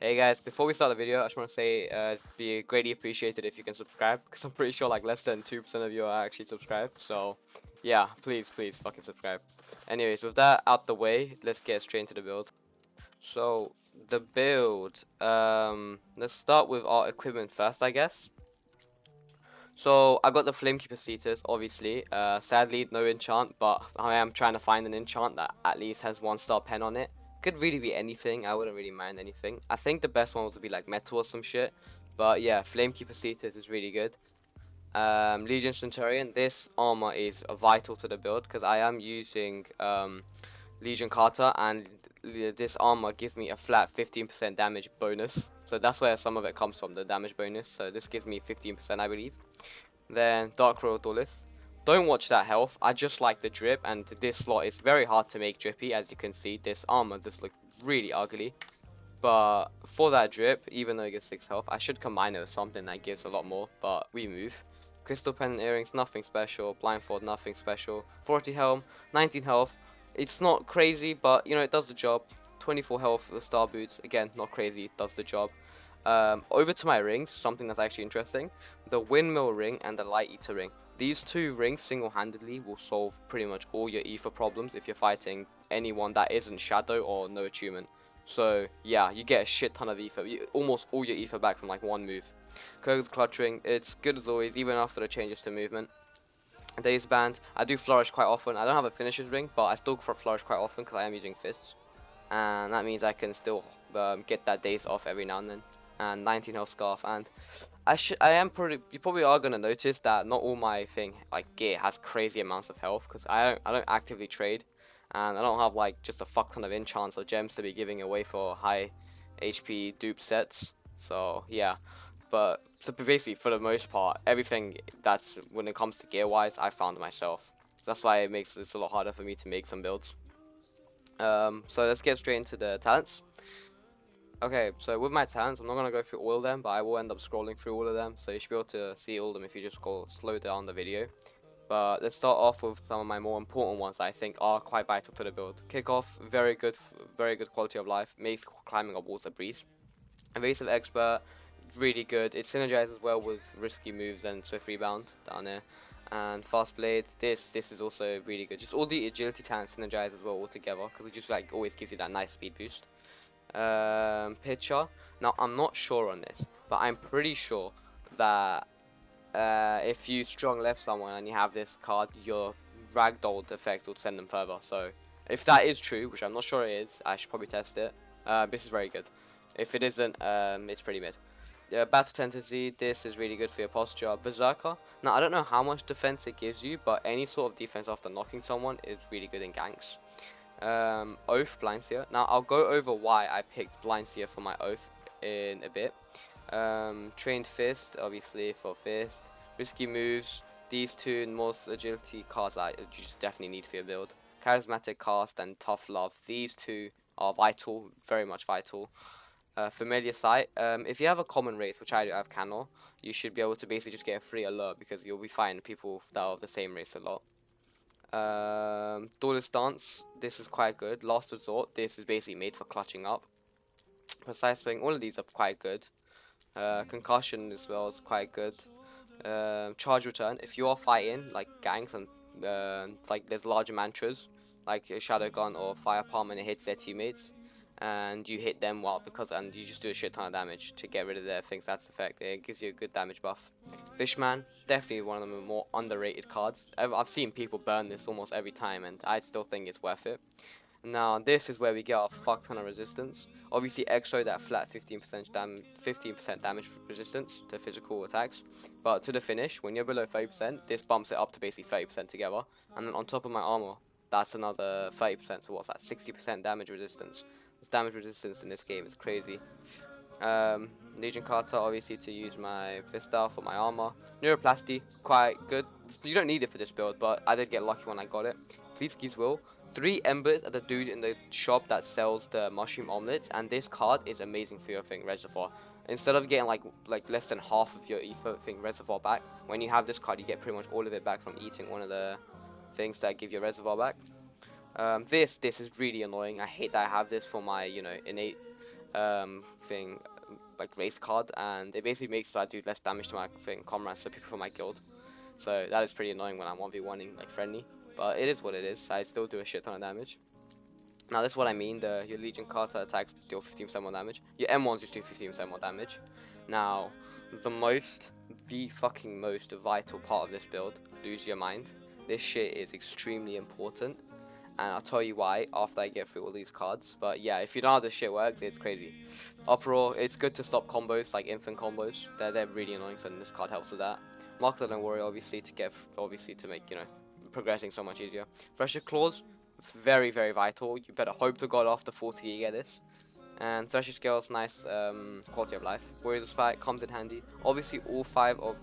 Hey guys, before we start the video, I just want to say it'd be greatly appreciated if you can subscribe, because I'm pretty sure like less than 2% of you are actually subscribed. So yeah, please fucking subscribe. Anyways, with that out the way, let's get straight into the build. So the build, let's start with our equipment first, I guess. So I got the Flamekeeper Cetus, obviously. Sadly, no enchant, but I am trying to find an enchant that at least has 1-star pen on it. Could really be anything. I wouldn't really mind anything. I think the best one would be like metal or some shit. But yeah, Flamekeeper Cetus is really good. Legion Centurion. This armor is vital to the build because I am using Legion Carter, and this armor gives me a flat 15% damage bonus. So that's where some of it comes from, the damage bonus. So this gives me 15%, I believe. Then Dark Royal Duelist. Don't watch that health. I just like the drip, and this slot is very hard to make drippy. As you can see, this armor does look really ugly. But for that drip, even though it gives 6 health, I should combine it with something that gives a lot more. But we move. Crystal Pendant Earrings, nothing special. Blindfold, nothing special. 40 Helm, 19 health. It's not crazy, but you know, it does the job. 24 health for the Star Boots. Again, not crazy, does the job. Over to my rings, something that's actually interesting. The Windmill Ring and the Light Eater Ring. These two rings single-handedly will solve pretty much all your ether problems if you're fighting anyone that isn't Shadow or no attunement. So yeah, you get a shit ton of ether, almost all your ether back from like one move. Koga's Clutch Ring, it's good as always, even after the changes to movement. Days Band, I do Flourish quite often. I don't have a Finisher's Ring, but I still Flourish quite often because I am using Fists. And that means I can still get that daze off every now and then. And 19 health Scarf, and you probably are gonna notice that not all my gear has crazy amounts of health because I don't actively trade, and I don't have like just a fuck ton of enchants or gems to be giving away for high HP dupe sets. So yeah, but so basically for the most part, everything that's when it comes to gear wise, I found myself. So that's why it makes this a lot harder for me to make some builds. So let's get straight into the talents. Okay, so with my talents, I'm not going to go through all of them, but I will end up scrolling through all of them, so you should be able to see all of them if you just slow down the video. But let's start off with some of my more important ones that I think are quite vital to the build. Kickoff, very good quality of life, makes climbing up walls a breeze. Evasive Expert, really good. It synergizes well with risky moves and Swift Rebound down there. And Fast Blade, this is also really good. Just all the agility talents synergize as well all together because it just like always gives you that nice speed boost. Pitcher. Now I'm not sure on this, but I'm pretty sure that if you strong left someone and you have this card, your ragdolled effect will send them further. So if that is true, which I'm not sure it is, I should probably test it. This is very good. If it isn't, it's pretty mid. Battle Tendency, this is really good for your posture. Berserker, now I don't know how much defense it gives you, but any sort of defense after knocking someone is really good in ganks. Oath, Blindseer. Now I'll go over why I picked Blindseer for my Oath in a bit. Trained Fist, obviously for Fist. Risky Moves, these two most agility cards that you just definitely need for your build. Charismatic Cast and Tough Love, these two are vital, very much vital. Familiar Sight, if you have a common race, which I do, I have Canor, you should be able to basically just get a free alert because you'll be fighting people that are of the same race a lot. Duelist Stance, this is quite good. Last Resort, this is basically made for clutching up. Precise Swing, all of these are quite good. Concussion as well is quite good. Charge Return, if you are fighting like gangs and like there's larger mantras like a Shadow Gun or Fire Palm and it hits their teammates and you hit them and you just do a shit ton of damage to get rid of their things that's effect. It gives you a good damage buff. Fishman, definitely one of the more underrated cards. I've seen people burn this almost every time and I still think it's worth it. Now this is where we get our fuck ton of resistance. Obviously Exo, that flat 15% damage resistance to physical attacks, but to the finish when you're below 30%, this bumps it up to basically 30% together, and then on top of my armor that's another 30%, so what's that, 60% damage resistance. This damage resistance in this game is crazy. Legion Carter, obviously to use my Vista for my armor. Neuroplasty, quite good. You don't need it for this build, but I did get lucky when I got it. Please Will. 3 embers at the dude in the shop that sells the mushroom omelets, and this card is amazing for your thing reservoir. Instead of getting like less than half of your ether thing reservoir back, when you have this card you get pretty much all of it back from eating one of the things that give your reservoir back. This is really annoying. I hate that I have this for my innate thing, like race card, and it basically makes so I do less damage to my comrades, so people from my guild. So that is pretty annoying when I'm 1v1ing like friendly, but it is what it is. I still do a shit ton of damage. Now this is what I mean. Your Legion Carter attacks deal 15% more damage. Your M1s just do 15% more damage. Now the fucking most vital part of this build, lose your mind. This shit is extremely important, and I'll tell you why after I get through all these cards. But yeah, if you know how this shit works, it's crazy. Uproar, it's good to stop combos like infant combos. They're really annoying, so this card helps with that. Market and Warrior, obviously to make progressing so much easier. Fresher Claws, very vital. You better hope to God after 40 you get this. And Thresher Scales, nice quality of life. Warrior Spike comes in handy. Obviously all 5 of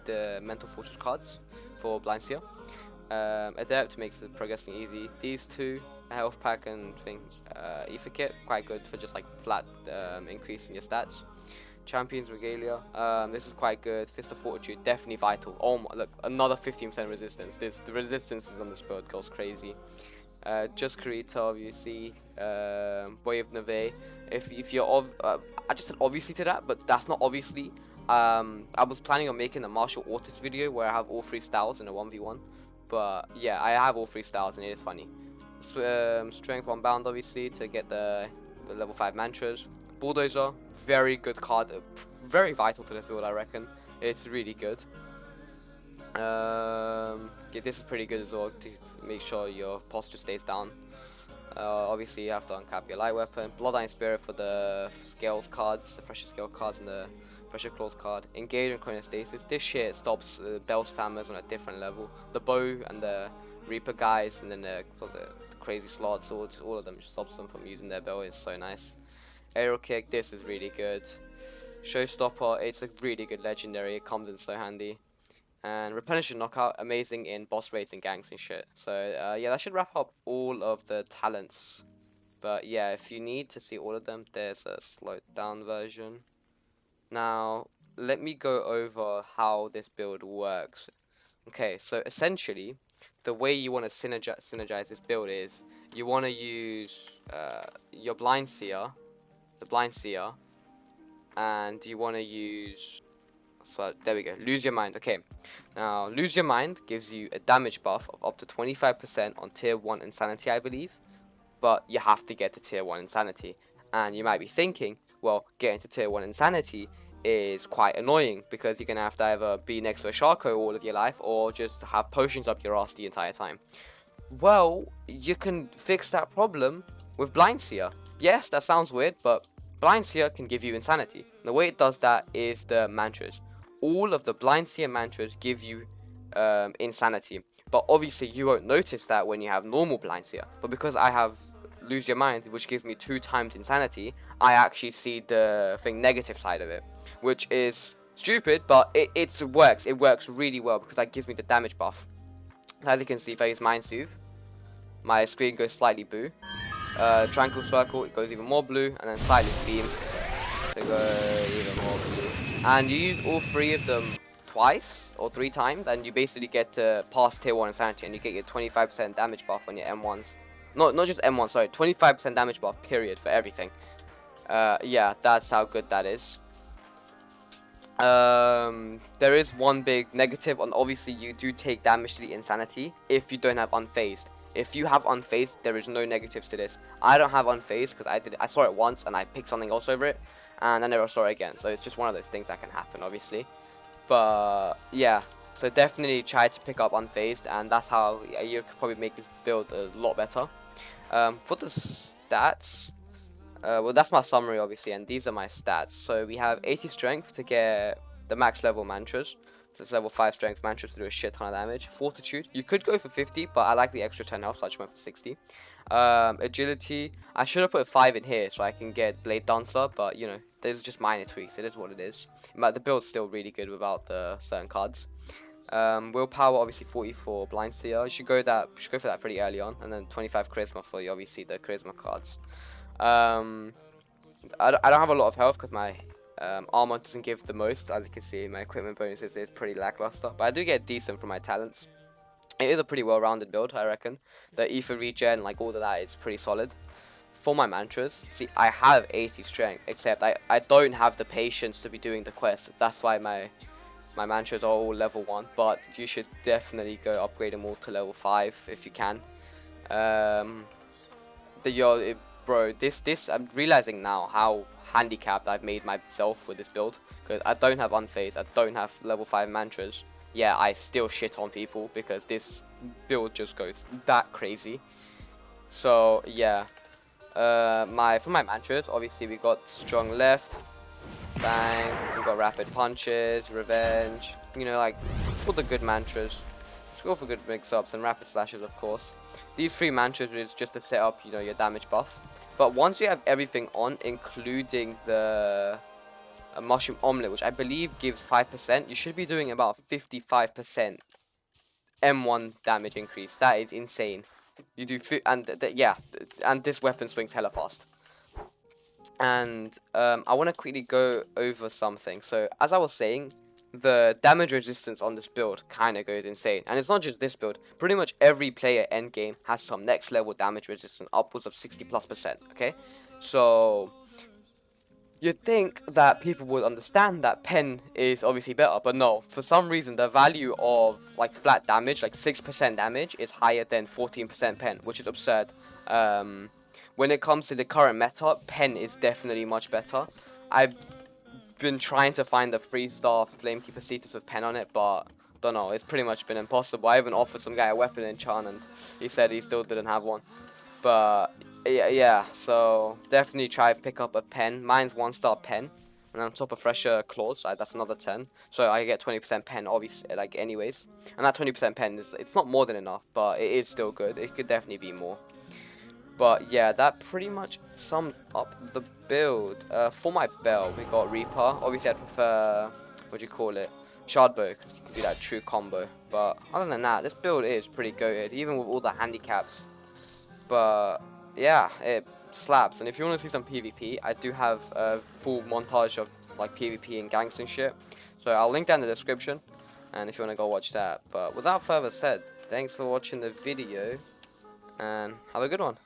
the Mental Fortress cards for Blind Seer. Adept makes the progressing easy. These 2, health pack and ether kit, quite good for just like flat increase in your stats. Champions Regalia, this is quite good. Fist of Fortitude, definitely vital. Oh my, look, another 15% resistance. The resistance on this build goes crazy. Just Karita, obviously. Boy of Neve. If you're I just said obviously to that, but that's not obviously. I was planning on making a martial artist video where I have all 3 styles in a 1v1, but yeah, I have all 3 styles and it is funny. Strength Unbound, obviously, to get the level 5 mantras. Bulldozer, very good card, very vital to this build, I reckon. It's really good. Yeah, this is pretty good as well to make sure your posture stays down. Obviously you have to uncap your light weapon. Bloodline Spirit for the scales cards, the Fresher Scale cards and the Fresher Claws card. Engage and Chronostasis. This shit stops bell spammers on a different level. The bow and the Reaper guys, and then the crazy slot swords, all of them just stops them from using their bell. Is so nice. Aerial Kick, this is really good. Showstopper, it's a really good legendary, it comes in so handy. And Replenishing Knockout, amazing in boss raids and ganks and shit. So yeah, that should wrap up all of the talents. But yeah, if you need to see all of them, there's a slowed down version. Now, let me go over how this build works. Okay, so essentially, the way you want to synergize this build is, you want to use your Blind Seer, the Blind Seer, and you want to use, so there we go, Lose Your Mind. Okay, now Lose Your Mind gives you a damage buff of up to 25% on tier 1 Insanity, I believe, but you have to get to tier 1 Insanity. And you might be thinking, well, getting to tier 1 Insanity is quite annoying because you're going to have to either be next to a Sharko all of your life or just have potions up your ass the entire time. Well, you can fix that problem with Blind Seer. Yes, that sounds weird, but Blind Seer can give you Insanity. The way it does that is the mantras. All of the Blind Seer mantras give you Insanity, but obviously you won't notice that when you have normal Blind Seer. But because I have Lose Your Mind, which gives me 2 times Insanity, I actually see the negative side of it, which is stupid, but it works. It works really well because that gives me the damage buff. So as you can see, if I use Mind Soothe, my screen goes slightly blue. Tranquil Circle, it goes even more blue, and then Silent Beam to go even more blue. And you use all 3 of them twice or 3 times, and you basically get to pass tier 1 Insanity, and you get your 25% damage buff on your M1s. Not just M1, sorry, 25% damage buff, period, for everything. Yeah, that's how good that is. There is one big negative, and obviously you do take damage to the Insanity if you don't have Unfazed. If you have Unfazed, there is no negatives to this. I don't have Unfazed because I saw it once and I picked something else over it, and I never saw it again. So it's just one of those things that can happen, obviously. But yeah, so definitely try to pick up Unfazed, and that's how you could probably make this build a lot better. For the stats, well, that's my summary, obviously, and these are my stats. So we have 80 strength to get the max level mantras. So it's level 5 strength mantras to do a shit ton of damage. Fortitude, you could go for 50, but I like the extra 10 health, so I just went for 60. Agility, I should have put 5 in here so I can get Blade Dancer, but you know, there's just minor tweaks. It is what it is. But the build's still really good without the certain cards. Willpower, obviously 40 for Blind Seer. You should go for that pretty early on, and then 25 charisma for obviously the charisma cards. I don't have a lot of health because my armor doesn't give the most. As you can see, my equipment bonuses is pretty lackluster, but I do get decent from my talents. It is a pretty well-rounded build, I reckon. The ether regen, like all of that, is pretty solid. for my mantras, see, I have 80 strength, except I don't have the patience to be doing the quests. That's why my mantras are all level 1, but you should definitely go upgrade them all to level 5 if you can. Bro, this I'm realizing now how handicapped I've made myself with this build, because I don't have unfazed, I don't have level 5 mantras. Yeah, I still shit on people because this build just goes that crazy. So yeah, for my mantras, obviously we got strong left, bang, we got rapid punches, revenge, you know, like all the good mantras. Let's go for good mix-ups and rapid slashes, of course. These 3 mantras is just to set up, you know, your damage buff. But once you have everything on, including the mushroom omelet, which I believe gives 5%, you should be doing about 55% M1 damage increase. That is insane. You do, and this weapon swings hella fast. And I want to quickly go over something. So as I was saying, the damage resistance on this build kind of goes insane. And it's not just this build. Pretty much every player endgame has some next level damage resistance, upwards of 60+%. Okay, so you'd think that people would understand that pen is obviously better, but no. For some reason, the value of like flat damage, like 6% damage, is higher than 14% pen, which is absurd. When it comes to the current meta, pen is definitely much better. I've been trying to find the 3-star Flamekeeper status with pen on it, but don't know, it's pretty much been impossible. I even offered some guy a weapon enchant and he said he still didn't have one. But yeah, so definitely try to pick up a pen. Mine's 1-star pen, and on top of fresher claws, that's another 10. So I get 20% pen, obviously, like anyways. And that 20% pen it's not more than enough, but it is still good. It could definitely be more. But yeah, that pretty much sums up the build. For my bell, we got Reaper. Obviously, I'd prefer, what do you call it, Shardbow, because you can do that true combo. But other than that, this build is pretty good, even with all the handicaps. But yeah, it slaps. And if you want to see some PvP, I do have a full montage of like PvP and ganks and shit. So I'll link down in the description, and if you want to go watch that. But without further said, thanks for watching the video, and have a good one.